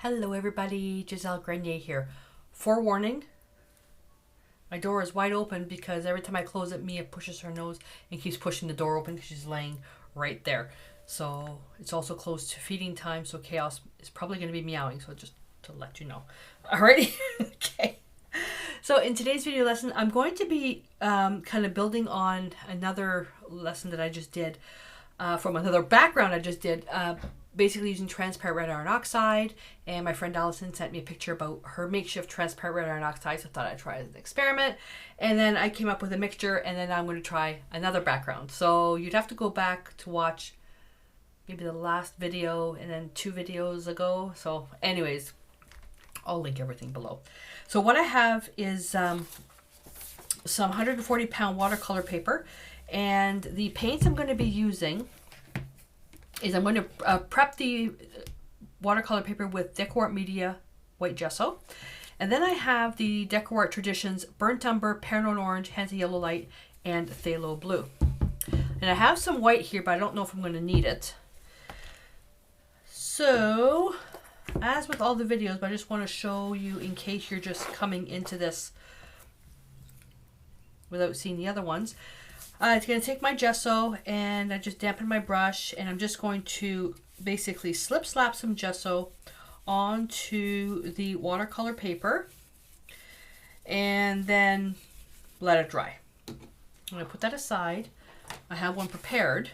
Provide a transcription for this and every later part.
Hello everybody, Gisele Grenier here. Forewarning, my door is wide open because every time I close it, Mia pushes her nose and keeps pushing the door open because she's laying right there. So it's also close to feeding time, so Chaos is probably going to be meowing, so just to let you know. Alrighty, okay. So in today's video lesson, I'm going to be kind of building on another lesson that I just did from another background I just did. Basically using transparent red iron oxide, and my friend Allison sent me a picture about her makeshift transparent red iron oxide, so I thought I'd try it as an experiment, and then I came up with a mixture, and then I'm going to try another background. So you'd have to go back to watch maybe the last video and then 2 videos ago. So anyways, I'll link everything below. So what I have is some 140-pound watercolor paper, and the paints I'm going to be using is I'm going to prep the watercolor paper with DecoArt Media white gesso. And then I have the DecoArt Traditions Burnt Umber, Paranoid Orange, Hansa Yellow Light, and Phthalo Blue. And I have some white here, but I don't know if I'm going to need it. So, as with all the videos, but I just want to show you in case you're just coming into this without seeing the other ones. It's going to take my gesso, and I just dampen my brush, and I'm just going to basically slip slap some gesso onto the watercolor paper and then let it dry. I'm going to put that aside. I have one prepared,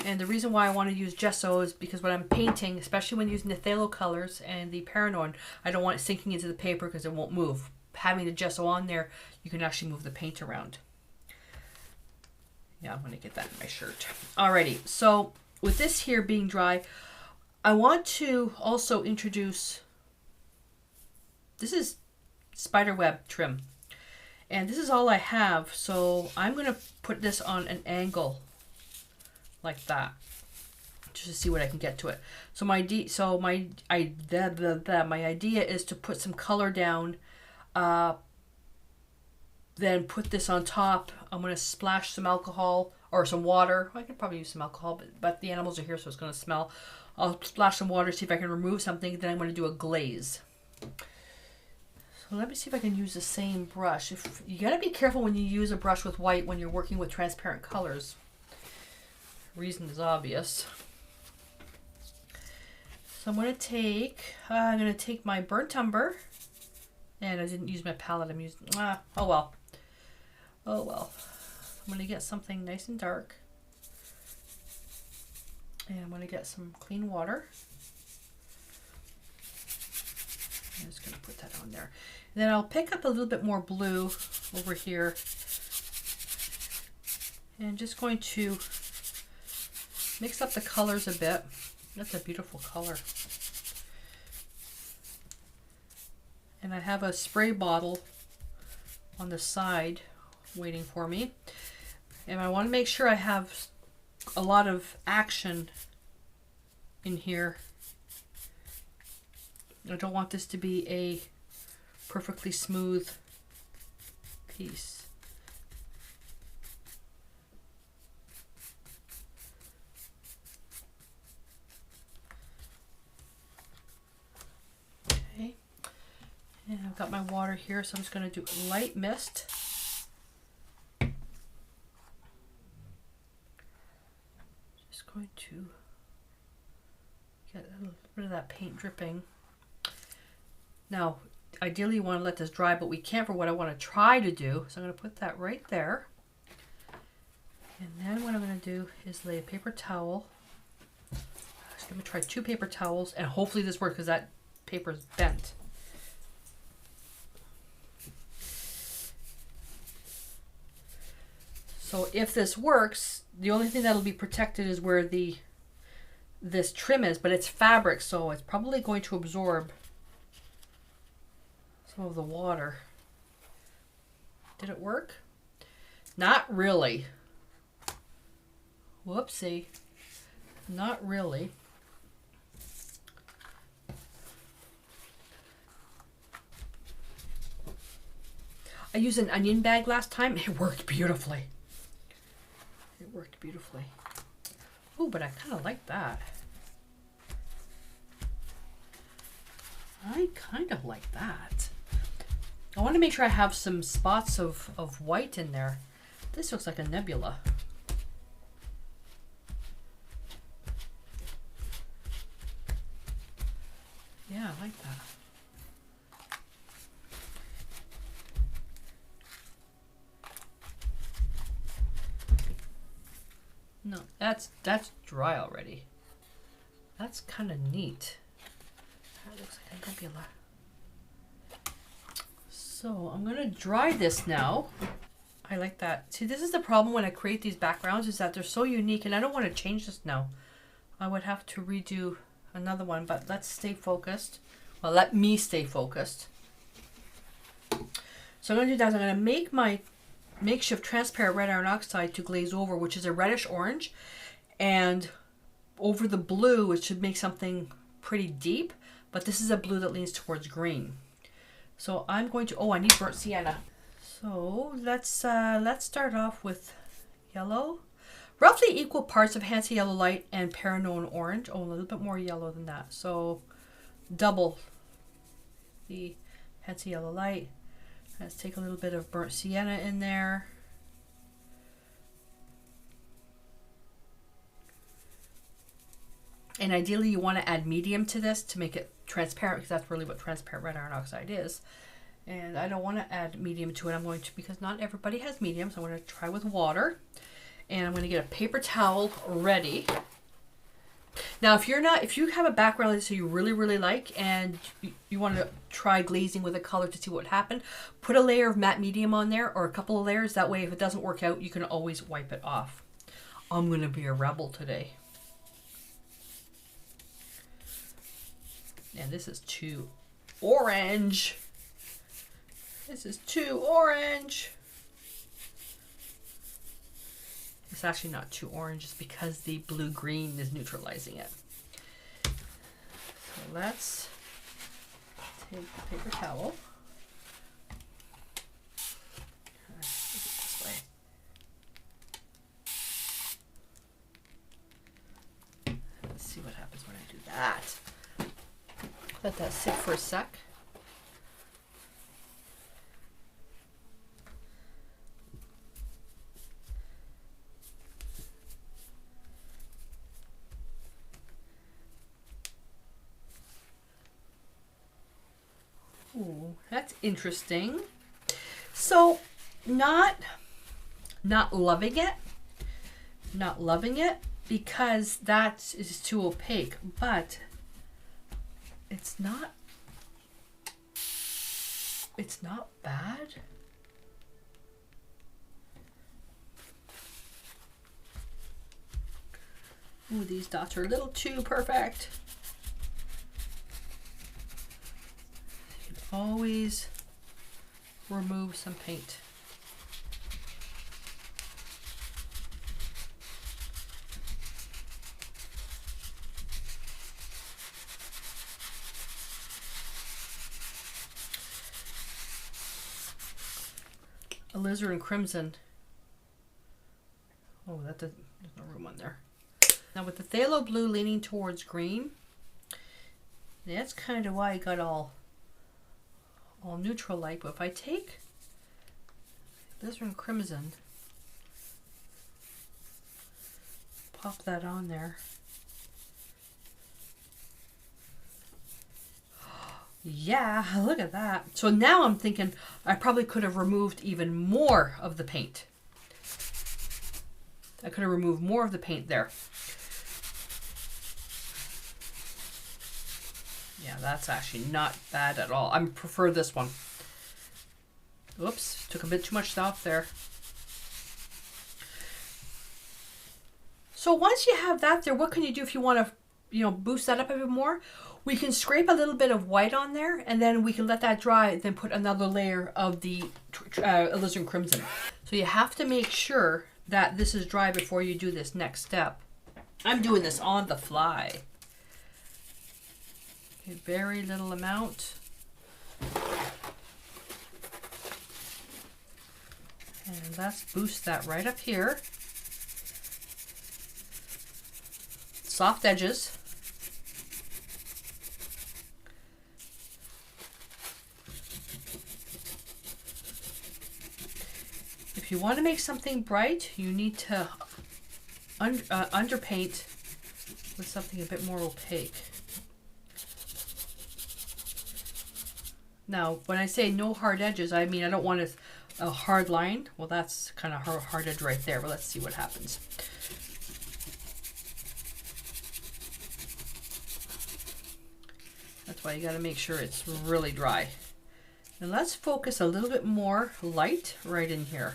and the reason why I want to use gesso is because when I'm painting, especially when using the phthalo colors and the Paranoid, I don't want it sinking into the paper because it won't move. Having the gesso on there, you can actually move the paint around. Yeah, I'm going to get that in my shirt. Alrighty, so with this here being dry, I want to also introduce, this is spiderweb trim. And this is all I have, so I'm going to put this on an angle like that, just to see what I can get to it. So my idea is to put some color down, then put this on top. I'm going to splash some alcohol or some water. I could probably use some alcohol, but the animals are here, so it's going to smell. I'll splash some water, see if I can remove something. Then I'm going to do a glaze. So let me see if I can use the same brush. You got to be careful when you use a brush with white when you're working with transparent colors. Reason is obvious. So I'm going to take my burnt umber. And I didn't use my palette. I'm using, oh well. Oh well. I'm going to get something nice and dark. And I'm going to get some clean water. I'm just going to put that on there. And then I'll pick up a little bit more blue over here. And just going to mix up the colors a bit. That's a beautiful color. And I have a spray bottle on the side waiting for me. And I want to make sure I have a lot of action in here. I don't want this to be a perfectly smooth piece. Okay. And I've got my water here, so I'm just going to do a light mist. Just going to get a little bit of that paint dripping. Now, ideally you want to let this dry, but we can't for what I want to try to do. So I'm going to put that right there. And then what I'm going to do is lay a paper towel. I'm going to try 2 paper towels, and hopefully this works because that paper is bent. So if this works, the only thing that'll be protected is where this trim is, but it's fabric, so it's probably going to absorb some of the water. Did it work? Not really. Whoopsie. Not really. I used an onion bag last time. It worked beautifully. It worked beautifully. Oh, but I kind of like that. I kind of like that. I want to make sure I have some spots of white in there. This looks like a nebula. Yeah, I like that. No, that's dry already. That's kind of neat. That looks like a nebula. So I'm gonna dry this now. I like that. See, this is the problem when I create these backgrounds, is that they're so unique, and I don't want to change this now. I would have to redo another one, but let's stay focused. Well, let me stay focused. So I'm gonna do that. I'm gonna make my makeshift transparent red iron oxide to glaze over, which is a reddish orange, and over the blue it should make something pretty deep, but this is a blue that leans towards green. So I'm going to, I need burnt sienna. So let's start off with yellow. Roughly equal parts of Hansa Yellow Light and Paranone Orange. A little bit more yellow than that. So double the Hansa Yellow Light. Let's take a little bit of burnt sienna in there. And ideally you want to add medium to this to make it transparent, because that's really what transparent red iron oxide is. And I don't want to add medium to it. I'm going to, because not everybody has medium, so I'm going to try with water. And I'm going to get a paper towel ready. Now, if you have a background that you really, really like, and you want to try glazing with a color to see what would happen, put a layer of matte medium on there, or a couple of layers. That way, if it doesn't work out, you can always wipe it off. I'm going to be a rebel today. And this is too orange. This is too orange. It's actually not too orange, it's because the blue-green is neutralizing it. So let's take the paper towel. This way. Let's see what happens when I do that. Let that sit for a sec. Ooh, that's interesting. So, not loving it. Not loving it because that is too opaque, but it's not bad. Ooh, these dots are a little too perfect. You can always remove some paint. Alizarin crimson. Oh, there's no room on there. Now with the phthalo blue leaning towards green, that's kind of why I got all neutral light. But if I take alizarin crimson, pop that on there. Yeah, look at that. So now I'm thinking I probably could have removed even more of the paint. I could have removed more of the paint there. Yeah, that's actually not bad at all. I prefer this one. Oops, took a bit too much off there. So once you have that there, what can you do if you want to, boost that up a bit more? We can scrape a little bit of white on there, and then we can let that dry, then put another layer of the alizarin crimson. So you have to make sure that this is dry before you do this next step. I'm doing this on the fly. Okay, very little amount. And let's boost that right up here. Soft edges. If you want to make something bright, you need to underpaint with something a bit more opaque. Now, when I say no hard edges, I mean I don't want a hard line. Well, that's kind of hard edge right there, but let's see what happens. That's why you got to make sure it's really dry. And let's focus a little bit more light right in here.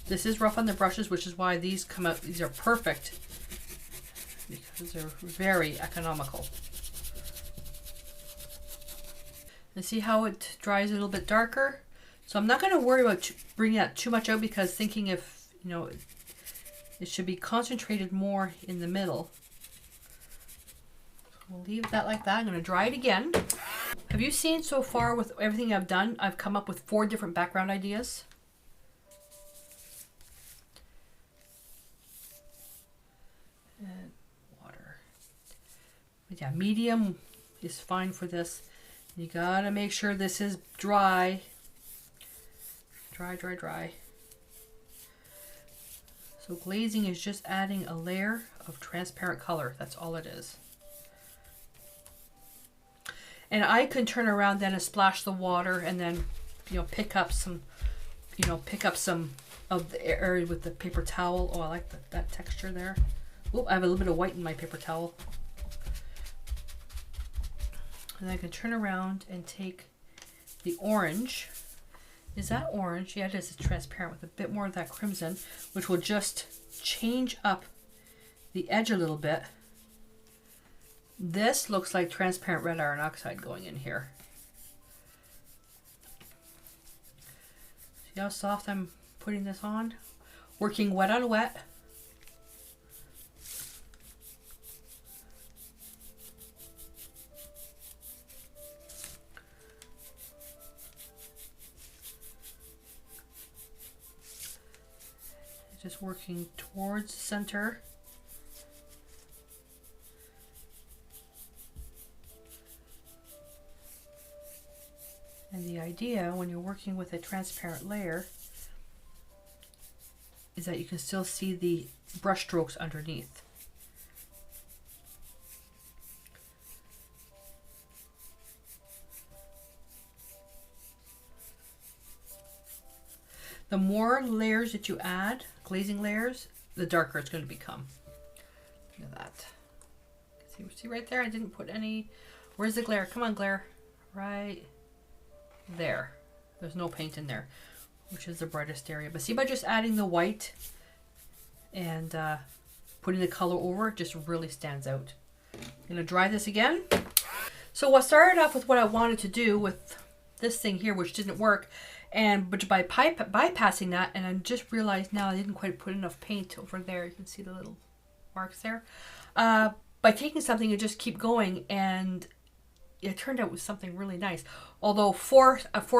This is rough on the brushes, which is why these come out, these are perfect because they're very economical. And see how it dries a little bit darker? So I'm not going to worry about bringing that too much out because thinking if, you know, it should be concentrated more in the middle. We'll leave that like that. I'm going to dry it again. Have you seen so far with everything I've done, I've come up with 4 different background ideas. And water. But yeah, medium is fine for this. You gotta make sure this is dry. Dry, dry, dry. So glazing is just adding a layer of transparent color. That's all it is. And I can turn around then and splash the water and then, you know, pick up some of the area with the paper towel. Oh, I like that texture there. Oh, I have a little bit of white in my paper towel. And I can turn around and take the orange. Is that orange? Yeah, it is. It's transparent with a bit more of that crimson, which will just change up the edge a little bit. This looks like transparent red iron oxide going in here. See how soft I'm putting this on? Working wet on wet. Just working towards the center. And the idea when you're working with a transparent layer is that you can still see the brush strokes underneath. The more layers that you add, glazing layers, the darker it's going to become. Look at that. See right there? I didn't put any. Where's the glare? Come on, glare. Right there. There's no paint in there, which is the brightest area. But see, by just adding the white and putting the color over, it just really stands out. I'm going to dry this again. So what started off with what I wanted to do with this thing here, which didn't work, but by bypassing that, and I just realized now I didn't quite put enough paint over there. You can see the little marks there. By taking something and just keep going, and it turned out with something really nice. Although four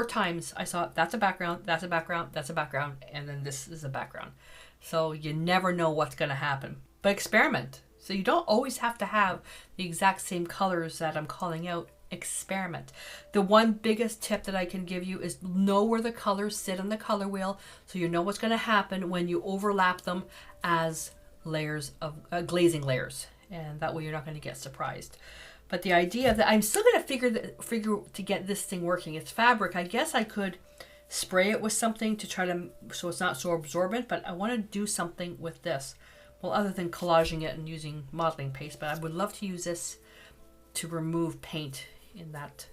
times I saw that's a background, that's a background, that's a background, and then this is a background. So you never know what's going to happen. But experiment. So you don't always have to have the exact same colors that I'm calling out. Experiment. The one biggest tip that I can give you is know where the colors sit on the color wheel, so you know what's going to happen when you overlap them as layers of glazing layers, and that way you're not going to get surprised. But the idea that I'm still going to figure to get this thing working. It's fabric. I guess I could spray it with something to try to so it's not so absorbent, but I want to do something with this. Well, other than collaging it and using modeling paste, but I would love to use this to remove paint in that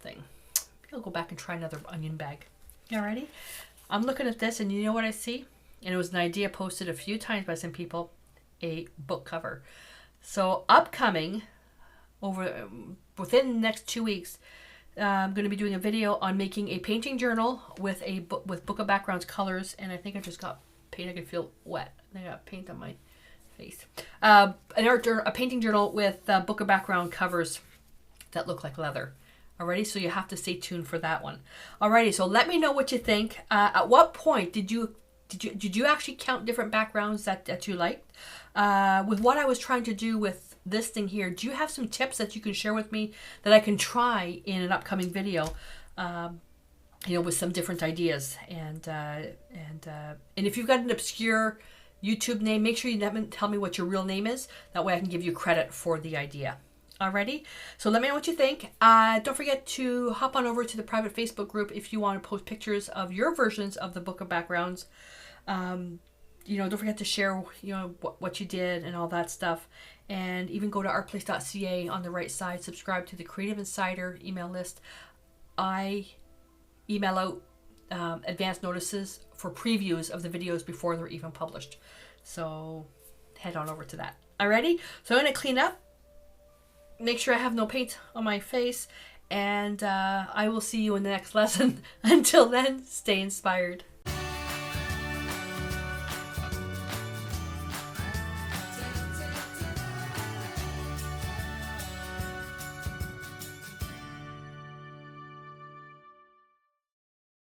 thing. Maybe I'll go back and try another onion bag. Alrighty. I'm looking at this and you know what I see? And it was an idea posted a few times by some people, a book cover. So upcoming, within the next 2 weeks, I'm going to be doing a video on making a painting journal with a Book of Backgrounds colors, and I think I just got paint. I can feel wet. I got paint on my face. A painting journal with Book of Background covers that look like leather. Alrighty, so you have to stay tuned for that one. Alrighty, so let me know what you think. At what point did you actually count different backgrounds that you liked? With what I was trying to do with this thing here, do you have some tips that you can share with me that I can try in an upcoming video? With some different ideas, and if you've got an obscure YouTube name, make sure you tell me what your real name is. That way I can give you credit for the idea. Alrighty, so let me know what you think. Don't forget to hop on over to the private Facebook group if you want to post pictures of your versions of the Book of Backgrounds. Don't forget to share, what you did and all that stuff. And even go to artplace.ca on the right side. Subscribe to the Creative Insider email list. I email out advance notices for previews of the videos before they're even published. So head on over to that. Alrighty, so I'm going to clean up. Make sure I have no paint on my face. And I will see you in the next lesson. Until then, stay inspired.